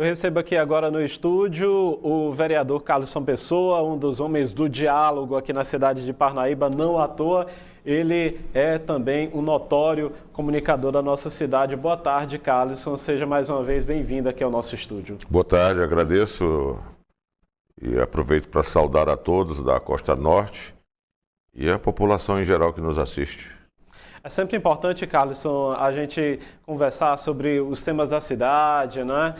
Eu recebo aqui agora no estúdio o vereador Carlson Pessoa, um dos homens do diálogo aqui na cidade de Parnaíba, não à toa. Ele é também um notório comunicador da nossa cidade. Boa tarde, Carlson. Seja mais uma vez bem-vindo aqui ao nosso estúdio. Boa tarde, agradeço e aproveito para saudar a todos da Costa Norte e a população em geral que nos assiste. É sempre importante, Carlson, a gente conversar sobre os temas da cidade, né?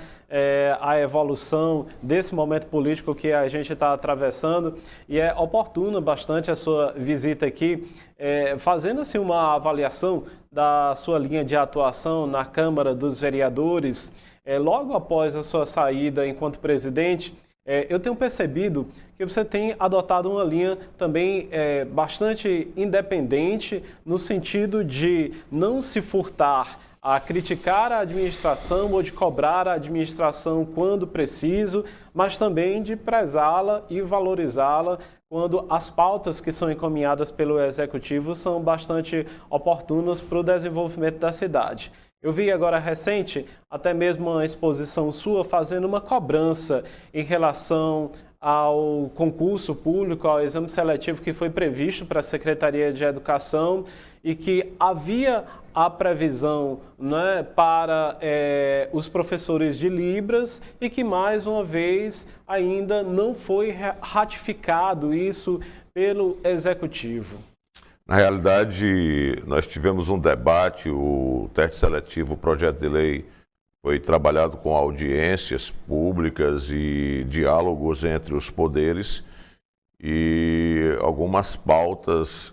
A evolução desse momento político que a gente está atravessando, e é oportuno bastante a sua visita aqui, fazendo assim uma avaliação da sua linha de atuação na Câmara dos Vereadores, logo após a sua saída enquanto presidente. Eu tenho percebido que você tem adotado uma linha também bastante independente, no sentido de não se furtar a criticar a administração ou de cobrar a administração quando preciso, mas também de prezá-la e valorizá-la quando as pautas que são encaminhadas pelo Executivo são bastante oportunas para o desenvolvimento da cidade. Eu vi agora recente, até mesmo uma exposição sua fazendo uma cobrança em relação ao concurso público, ao exame seletivo que foi previsto para a Secretaria de Educação e que havia a previsão, né, para os professores de Libras e que, mais uma vez, ainda não foi ratificado isso pelo Executivo. Na realidade, nós tivemos um debate, o teste seletivo, o projeto de lei foi trabalhado com audiências públicas e diálogos entre os poderes e algumas pautas,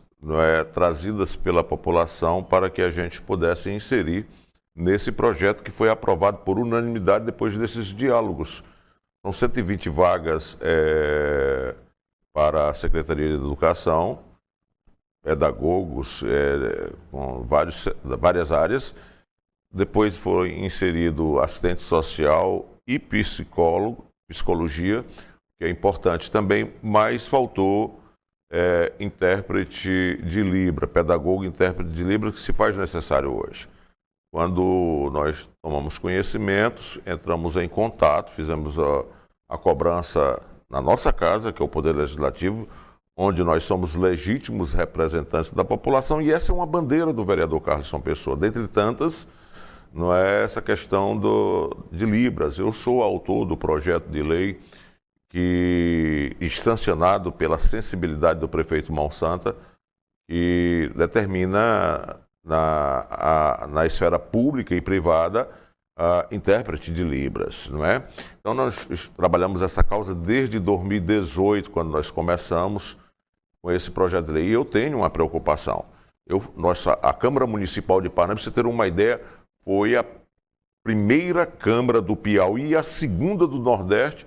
trazidas pela população para que a gente pudesse inserir nesse projeto que foi aprovado por unanimidade depois desses diálogos. São 120 vagas para a Secretaria de Educação, pedagogos com várias áreas. Depois foi inserido assistente social e psicologia, que é importante também, mas faltou intérprete de Libra, pedagogo e intérprete de Libra, que se faz necessário hoje. Quando nós tomamos conhecimentos, entramos em contato, fizemos a cobrança na nossa casa, que é o Poder Legislativo, onde nós somos legítimos representantes da população, e essa é uma bandeira do vereador Carlson Pessoa. Dentre tantas, não é essa questão de Libras. Eu sou autor do projeto de lei que é sancionado pela sensibilidade do prefeito Monsanta, que determina na esfera pública e privada intérprete de Libras, não é? Então nós trabalhamos essa causa desde 2018, quando nós começamos com esse projeto de lei. E eu tenho uma preocupação. A Câmara Municipal de Parnaíba, para você ter uma ideia, foi a primeira Câmara do Piauí e a segunda do Nordeste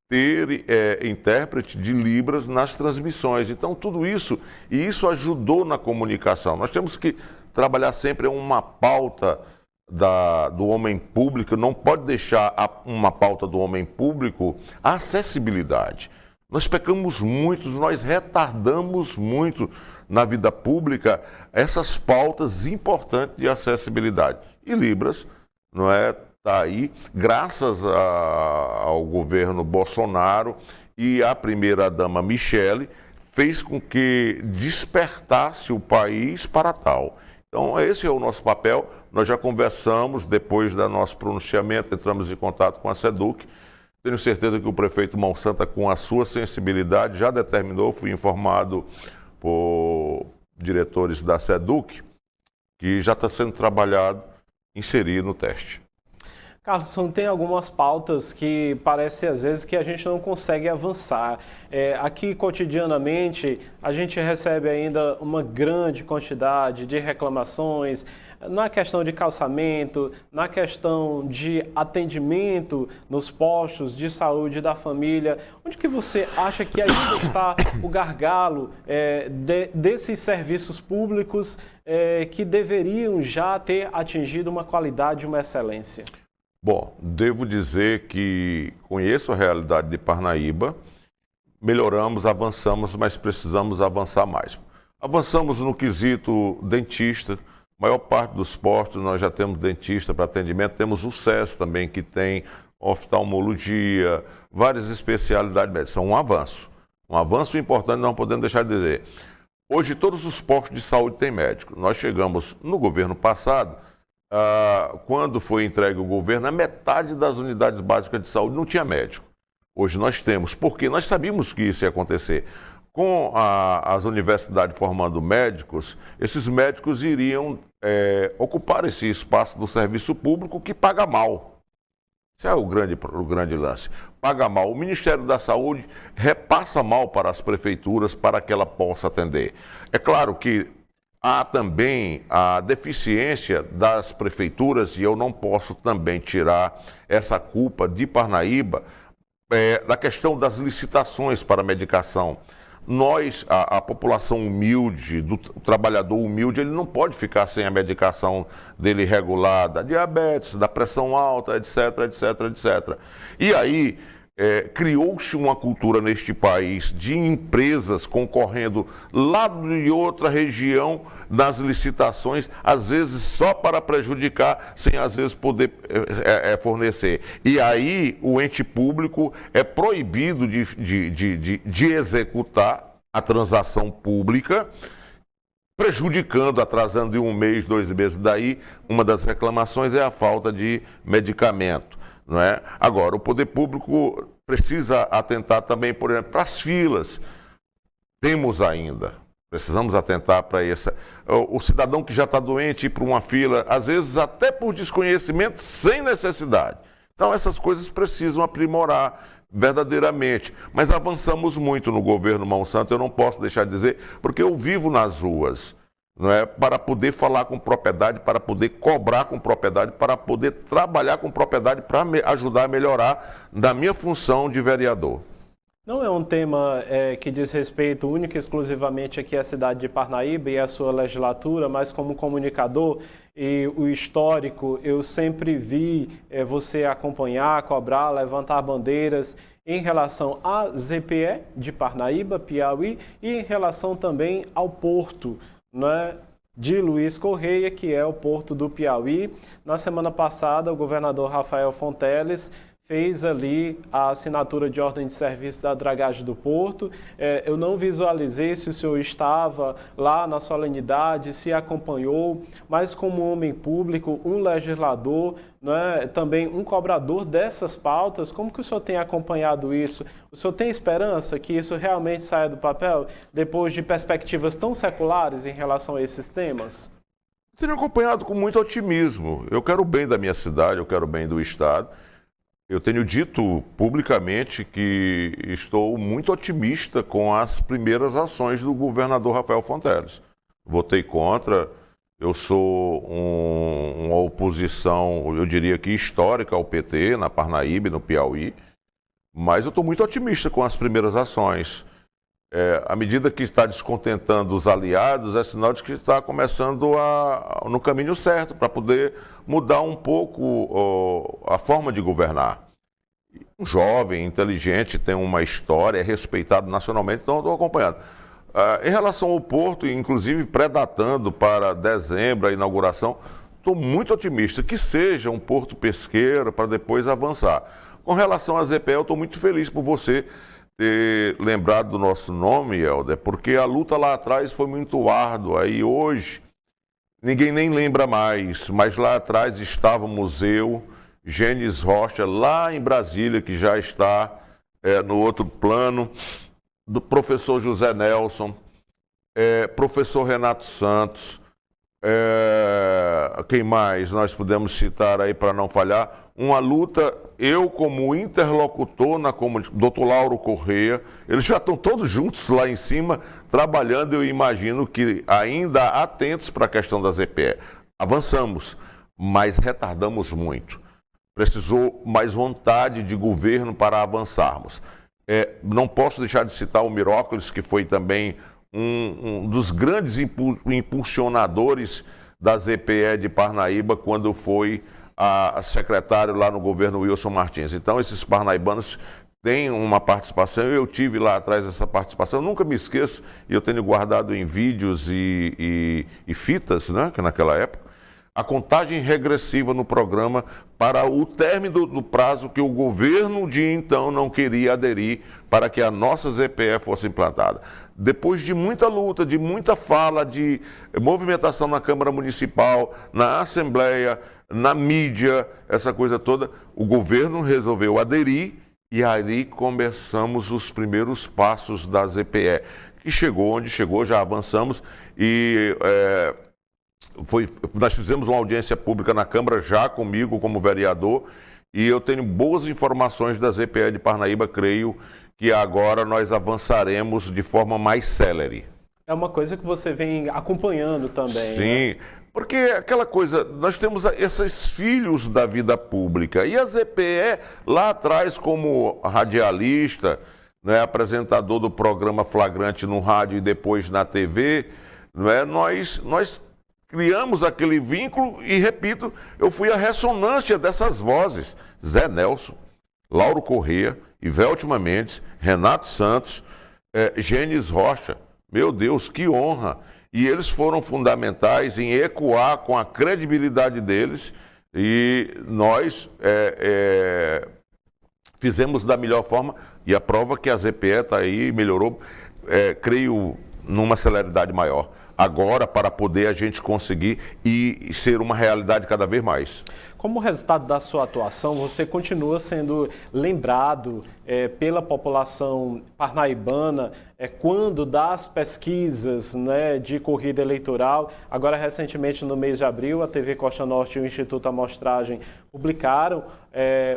ter intérprete de Libras nas transmissões. Então, tudo isso, e isso ajudou na comunicação. Nós temos que trabalhar sempre uma pauta do homem público, não pode deixar uma pauta do homem público a acessibilidade. Nós pecamos muito, nós retardamos muito na vida pública essas pautas importantes de acessibilidade. E Libras, não é, está aí, graças ao governo Bolsonaro e à primeira-dama Michele, fez com que despertasse o país para tal. Então, esse é o nosso papel. Nós já conversamos, depois do nosso pronunciamento, entramos em contato com a SEDUC. Tenho certeza que o prefeito Monsanta, com a sua sensibilidade, já determinou, fui informado por diretores da SEDUC, que já está sendo trabalhado, inserir no teste. Carlson, tem algumas pautas que parece às vezes que a gente não consegue avançar. Aqui, cotidianamente, a gente recebe ainda uma grande quantidade de reclamações na questão de calçamento, na questão de atendimento nos postos de saúde da família. Onde que você acha que ainda está o gargalo desses serviços públicos que deveriam já ter atingido uma qualidade e uma excelência? Bom, devo dizer que conheço a realidade de Parnaíba, melhoramos, avançamos, mas precisamos avançar mais. Avançamos no quesito dentista, maior parte dos postos nós já temos dentista para atendimento, temos o SES também, que tem oftalmologia, várias especialidades médicas. São um avanço importante, não podemos deixar de dizer. Hoje todos os postos de saúde têm médico. Nós chegamos no governo passado, quando foi entregue o governo, a metade das unidades básicas de saúde não tinha médico. Hoje nós temos, porque nós sabíamos que isso ia acontecer. Com as universidades formando médicos, esses médicos iriam ocupar esse espaço do serviço público que paga mal. Esse é o grande lance. Paga mal. O Ministério da Saúde repassa mal para as prefeituras para que ela possa atender. É claro que há também a deficiência das prefeituras, e eu não posso também tirar essa culpa de Parnaíba, da questão das licitações para medicação. Nós, a população humilde, o trabalhador humilde, ele não pode ficar sem a medicação dele regulada, diabetes, da pressão alta, etc, etc, etc. E aí, criou-se uma cultura neste país de empresas concorrendo lá de outra região nas licitações, às vezes só para prejudicar, sem às vezes poder fornecer. E aí o ente público é proibido de executar a transação pública, prejudicando, atrasando em 1 mês, 2 meses. Daí, uma das reclamações é a falta de medicamento. Não é? Agora, o poder público precisa atentar também, por exemplo, para as filas. Precisamos atentar para essa. O cidadão que já está doente ir para uma fila, às vezes até por desconhecimento, sem necessidade. Então, essas coisas precisam aprimorar verdadeiramente. Mas avançamos muito no governo Monsanto, eu não posso deixar de dizer, porque eu vivo nas ruas. Não é? Para poder falar com propriedade, para poder cobrar com propriedade, para poder trabalhar com propriedade, para ajudar a melhorar da minha função de vereador. Não é um tema que diz respeito única e exclusivamente aqui à cidade de Parnaíba e à sua legislatura, mas como comunicador e o histórico, eu sempre vi você acompanhar, cobrar, levantar bandeiras em relação à ZPE de Parnaíba, Piauí, e em relação também ao porto, né, de Luiz Correia, que é o porto do Piauí. Na semana passada, o governador Rafael Fonteles fez ali a assinatura de ordem de serviço da dragagem do porto. Eu não visualizei se o senhor estava lá na solenidade, se acompanhou, mas como homem público, um legislador, né, também um cobrador dessas pautas, como que o senhor tem acompanhado isso? O senhor tem esperança que isso realmente saia do papel depois de perspectivas tão seculares em relação a esses temas? Tenho acompanhado com muito otimismo. Eu quero o bem da minha cidade, eu quero o bem do Estado. Eu tenho dito publicamente que estou muito otimista com as primeiras ações do governador Rafael Fonteles. Votei contra, eu sou uma oposição, eu diria que histórica ao PT, na Parnaíba e no Piauí, mas eu estou muito otimista com as primeiras ações. À medida que está descontentando os aliados, é sinal de que está começando no caminho certo, para poder mudar um pouco a forma de governar. Um jovem, inteligente, tem uma história, é respeitado nacionalmente, então estou acompanhando. Em relação ao porto, inclusive pré-datando para dezembro a inauguração, estou muito otimista que seja um porto pesqueiro para depois avançar. Com relação à ZPE, eu estou muito feliz por você ter lembrado do nosso nome, Helder, porque a luta lá atrás foi muito árdua e hoje ninguém nem lembra mais, mas lá atrás estávamos eu, Gênesis Rocha, lá em Brasília, que já está no outro plano, do professor José Nelson, professor Renato Santos, quem mais nós podemos citar aí para não falhar? Uma luta, eu como interlocutor na comunidade, doutor Lauro Correia, eles já estão todos juntos lá em cima, trabalhando, eu imagino que ainda atentos para a questão da ZPE. Avançamos, mas retardamos muito. Precisou mais vontade de governo para avançarmos. Não posso deixar de citar o Mirócolis, que foi também um dos grandes impulsionadores da ZPE de Parnaíba, quando foi a secretário lá no governo Wilson Martins. Então, esses parnaibanos têm uma participação, eu tive lá atrás essa participação, eu nunca me esqueço, e eu tenho guardado em vídeos e fitas, né, que naquela época, a contagem regressiva no programa para o término do prazo que o governo de então não queria aderir para que a nossa ZPE fosse implantada. Depois de muita luta, de muita fala, de movimentação na Câmara Municipal, na Assembleia, na mídia, essa coisa toda, o governo resolveu aderir e ali começamos os primeiros passos da ZPE, que chegou onde chegou, já avançamos e... nós fizemos uma audiência pública na Câmara, já comigo como vereador, e eu tenho boas informações da ZPE de Parnaíba, creio que agora nós avançaremos de forma mais célere. É uma coisa que você vem acompanhando também. Sim, né? Porque aquela coisa, nós temos esses filhos da vida pública, e a ZPE lá atrás como radialista, né, apresentador do programa Flagrante no rádio e depois na TV, né, nós criamos aquele vínculo e, repito, eu fui a ressonância dessas vozes. Zé Nelson, Lauro Corrêa, Iveltima Mendes, Renato Santos, Gênesis Rocha. Meu Deus, que honra! E eles foram fundamentais em ecoar com a credibilidade deles e nós fizemos da melhor forma e a prova que a ZPE está aí, melhorou, creio, numa celeridade maior. Agora, para poder a gente conseguir e ser uma realidade cada vez mais. Como resultado da sua atuação, você continua sendo lembrado pela população parnaibana quando das pesquisas, né, de corrida eleitoral. Agora, recentemente, no mês de abril, a TV Costa Norte e o Instituto Amostragem publicaram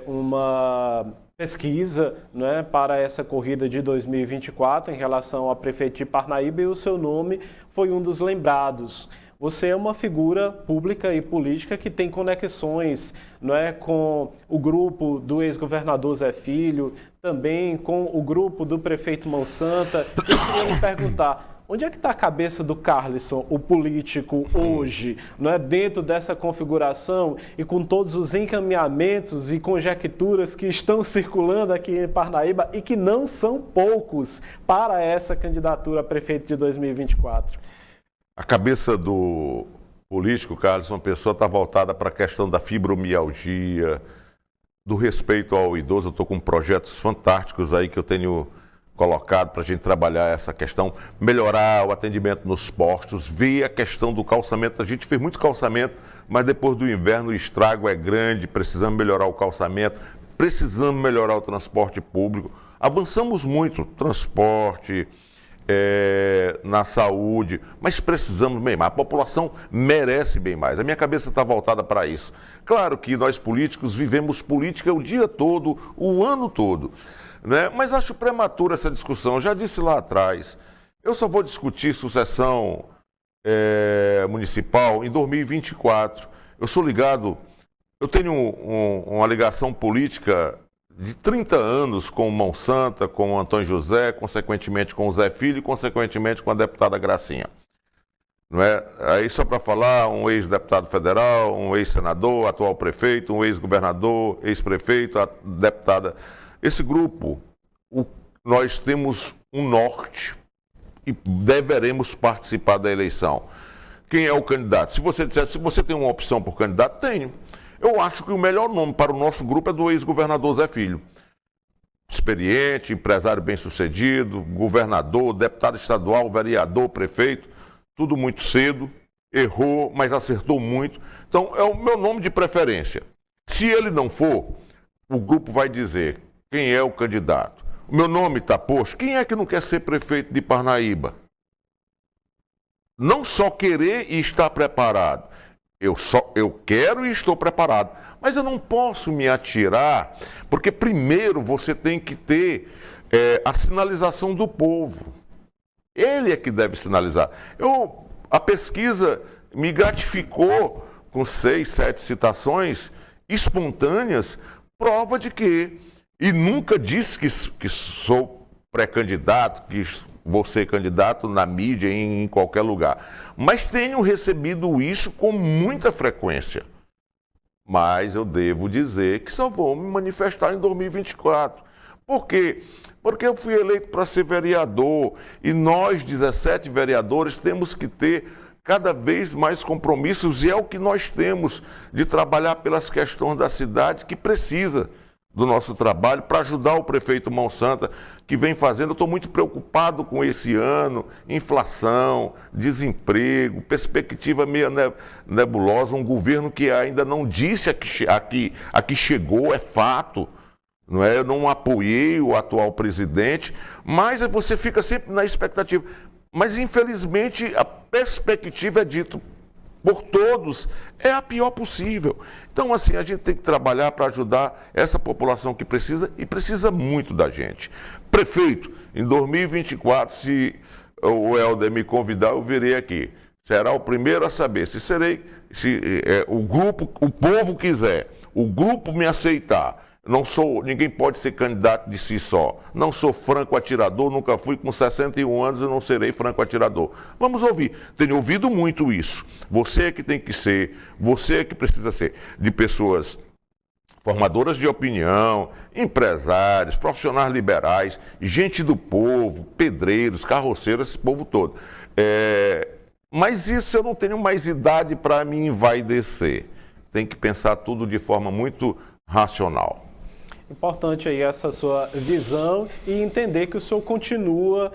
uma pesquisa, né, para essa corrida de 2024 em relação a prefeito de Parnaíba e o seu nome foi um dos lembrados. Você é uma figura pública e política que tem conexões, não é, com o grupo do ex-governador Zé Filho, também com o grupo do prefeito Monsanto. Eu queria lhe perguntar, onde é que está a cabeça do Carlisson, o político, hoje, não é, dentro dessa configuração e com todos os encaminhamentos e conjecturas que estão circulando aqui em Parnaíba e que não são poucos para essa candidatura a prefeito de 2024? A cabeça do político, Carlos, uma pessoa está voltada para a questão da fibromialgia, do respeito ao idoso. Eu estou com projetos fantásticos aí que eu tenho colocado para a gente trabalhar essa questão, melhorar o atendimento nos postos, ver a questão do calçamento. A gente fez muito calçamento, mas depois do inverno o estrago é grande, precisamos melhorar o calçamento, precisamos melhorar o transporte público. Avançamos muito, transporte, na saúde, mas precisamos bem mais. A população merece bem mais. A minha cabeça está voltada para isso. Claro que nós políticos vivemos política o dia todo, o ano todo, né? Mas acho prematura essa discussão. Eu já disse lá atrás, eu só vou discutir sucessão municipal em 2024. Eu sou ligado, eu tenho uma ligação política de 30 anos com o Monsanto, com o Antônio José, consequentemente com o Zé Filho e consequentemente com a deputada Gracinha. Não é? Aí só para falar, um ex-deputado federal, um ex-senador, atual prefeito, um ex-governador, ex-prefeito, a deputada. Esse grupo, nós temos um norte e deveremos participar da eleição. Quem é o candidato? Se você disser, se você tem uma opção por candidato, tenho. Eu acho que o melhor nome para o nosso grupo é do ex-governador Zé Filho. Experiente, empresário bem-sucedido, governador, deputado estadual, vereador, prefeito, tudo muito cedo, errou, mas acertou muito. Então, é o meu nome de preferência. Se ele não for, o grupo vai dizer quem é o candidato. O meu nome está posto. Quem é que não quer ser prefeito de Parnaíba? Não só querer e estar preparado. Eu quero e estou preparado, mas eu não posso me atirar, porque primeiro você tem que ter a sinalização do povo. Ele é que deve sinalizar. A pesquisa me gratificou com 6, 7 citações espontâneas, prova de que, e nunca disse que sou pré-candidato, que vou ser candidato na mídia, em qualquer lugar. Mas tenho recebido isso com muita frequência. Mas eu devo dizer que só vou me manifestar em 2024. Por quê? Porque eu fui eleito para ser vereador e nós, 17 vereadores, temos que ter cada vez mais compromissos, e é o que nós temos de trabalhar pelas questões da cidade, que precisa do nosso trabalho para ajudar o prefeito Mão Santa, que vem fazendo. Eu estou muito preocupado com esse ano, inflação, desemprego, perspectiva meio nebulosa, um governo que ainda não disse a que chegou, é fato. Não é? Eu não apoiei o atual presidente, mas você fica sempre na expectativa. Mas, infelizmente, a perspectiva é dito por todos, é a pior possível. Então, assim, a gente tem que trabalhar para ajudar essa população que precisa, e precisa muito da gente. Prefeito, em 2024, se o Helder me convidar, eu virei aqui. Será o primeiro a saber se o grupo, o povo quiser, o grupo me aceitar. Ninguém pode ser candidato de si só. Não sou franco atirador, nunca fui, com 61 anos eu não serei franco atirador. Vamos ouvir. Tenho ouvido muito isso. Você é que tem que ser, você é que precisa ser de pessoas formadoras de opinião, empresários, profissionais liberais, gente do povo, pedreiros, carroceiros, esse povo todo. Mas isso eu não tenho mais idade para me envaidecer. Tem que pensar tudo de forma muito racional. Importante aí essa sua visão e entender que o senhor continua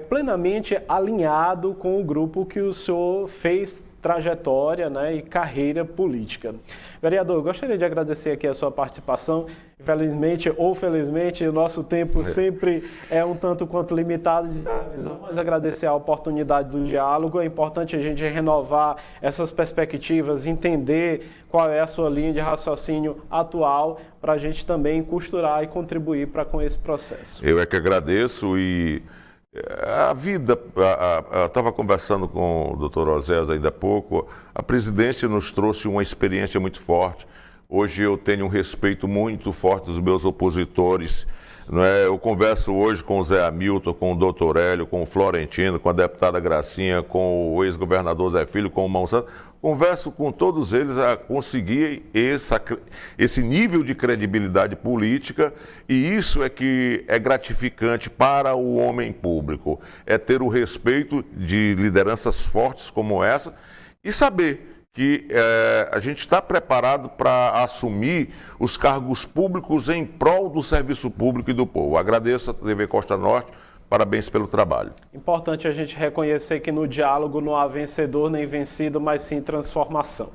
plenamente alinhado com o grupo que o senhor fez trajetória, né, e carreira política. Vereador, gostaria de agradecer aqui a sua participação. Infelizmente ou felizmente, o nosso tempo sempre é um tanto quanto limitado de televisão, mas agradecer a oportunidade do diálogo. É importante a gente renovar essas perspectivas, entender qual é a sua linha de raciocínio atual, para a gente também costurar e contribuir com esse processo. Eu é que agradeço. E a vida, eu estava conversando com o doutor Oséias ainda há pouco, a presidência nos trouxe uma experiência muito forte. Hoje eu tenho um respeito muito forte dos meus opositores. Não é? Eu converso hoje com o Zé Hamilton, com o doutor Hélio, com o Florentino, com a deputada Gracinha, com o ex-governador Zé Filho, com o Mão Santa. Converso com todos eles a conseguir esse nível de credibilidade política, e isso é que é gratificante para o homem público. É ter o respeito de lideranças fortes como essa e saber que a gente está preparado para assumir os cargos públicos em prol do serviço público e do povo. Agradeço a TV Costa Norte, parabéns pelo trabalho. Importante a gente reconhecer que no diálogo não há vencedor nem vencido, mas sim transformação.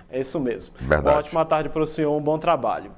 É isso mesmo. Verdade. Uma ótima tarde para o senhor, um bom trabalho.